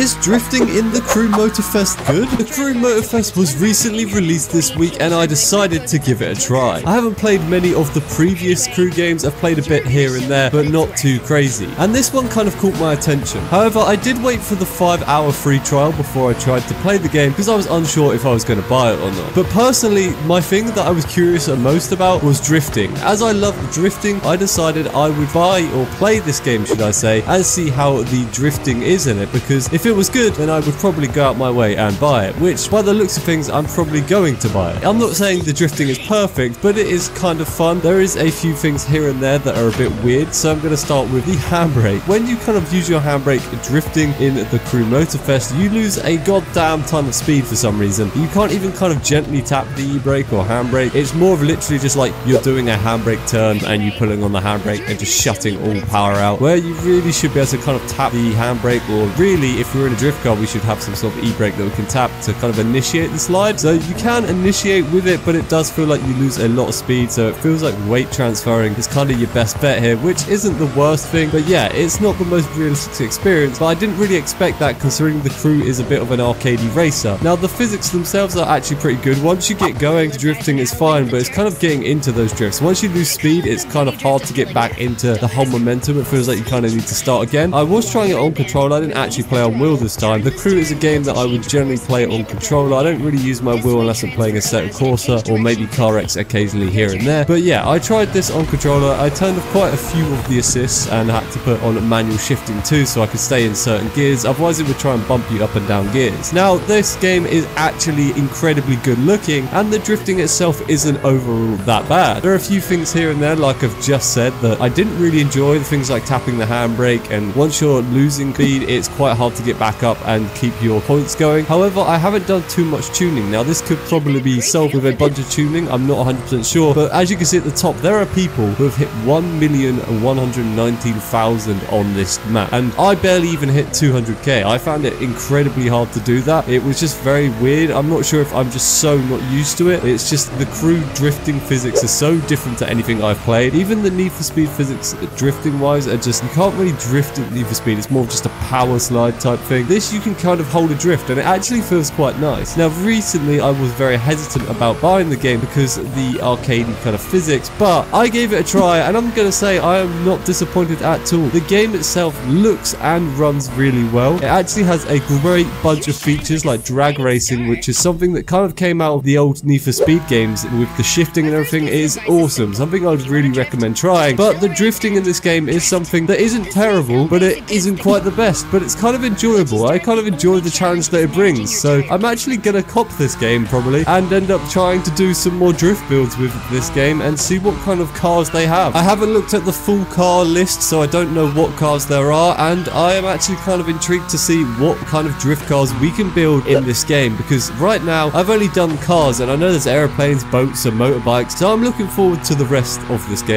Is drifting in the Crew Motorfest good? The Crew Motorfest was recently released this week and I decided to give it a try. I haven't played many of the previous Crew games, I've played a bit here and there, but not too crazy. And this one kind of caught my attention. However, I did wait for the 5-hour free trial before I tried to play the game because I was unsure if I was going to buy it or not. But personally, my thing that I was curious most about was drifting. As I love drifting, I decided I would buy or play this game, should I say, and see how the drifting is in it, because if it was good, then I would probably go out my way and buy it, which by the looks of things, I'm probably going to buy it. I'm not saying the drifting is perfect, but it is kind of fun. There is a few things here and there that are a bit weird, so I'm going to start with the handbrake. When you kind of use your handbrake drifting in the Crew Motorfest, you lose a goddamn ton of speed for some reason. You can't even kind of gently tap the e-brake or handbrake. It's more of literally just like you're doing a handbrake turn and you pulling on the handbrake and just shutting all power out, where you really should be able to kind of tap the handbrake, or really if we're in a drift car we should have some sort of e-brake that we can tap to kind of initiate the slide. So you can initiate with it, but it does feel like you lose a lot of speed, so it feels like weight transferring is kind of your best bet here, which isn't the worst thing. But yeah, it's not the most realistic experience, but I didn't really expect that considering the Crew is a bit of an arcadey racer. Now the physics themselves are actually pretty good. Once you get going, drifting is fine, but it's kind of getting into those drifts. Once you lose speed, it's kind of hard to get back into the whole momentum. It feels like you kind of need to start again. I was trying it on controller, I didn't actually play on wheel this time. The Crew is a game that I would generally play on controller. I don't really use my wheel unless I'm playing a Assetto Corsa or maybe Car X occasionally here and there. But yeah, I tried this on controller. I turned off quite a few of the assists and had to put on manual shifting too, so I could stay in certain gears, otherwise it would try and bump you up and down gears. Now this game is actually incredibly good looking, and the drifting itself isn't overall that bad. There are a few things here and there, like I've just said, that I didn't really enjoy. Things like tapping the handbrake, and once you're losing speed, it's quite hard to get back up and keep your points going. However, I haven't done too much tuning. Now this could probably be solved with a bunch of tuning, I'm not 100% sure, but as you can see at the top, there are people who have hit 1,119,000 on this map, and I barely even hit 200k. I found it incredibly hard to do that. It was just very weird. I'm not sure if I'm just so not used to it. It's just the Crew drifting physics are so different to anything I've played. Even the Need for Speed physics drifting wise are just, you can't really drift at Need for Speed. It's more of just a power slide type thing. This you can kind of hold a drift and it actually feels quite nice. Now recently I was very hesitant about buying the game because of the arcadey kind of physics, but I gave it a try and I'm gonna say I am not disappointed at all. The game itself looks and runs really well. It actually has a great bunch of features like drag racing, which is something that kind of came out of the old Need for Speed games with the shifting and everything. It is awesome, something I would really recommend trying. But the drifting in this game is something that isn't terrible, but it isn't quite the best, but it's kind of enjoyable. I kind of enjoy the challenge that it brings, so I'm actually gonna cop this game probably and end up trying to do some more drift builds with this game and see what kind of cars they have. I haven't looked at the full car list, so I don't know what cars there are, and I am actually kind of intrigued to see what kind of drift cars we can build in this game, because right now I've only done cars and I know there's airplanes, boats and motorbikes, so I'm looking forward to the rest of this game.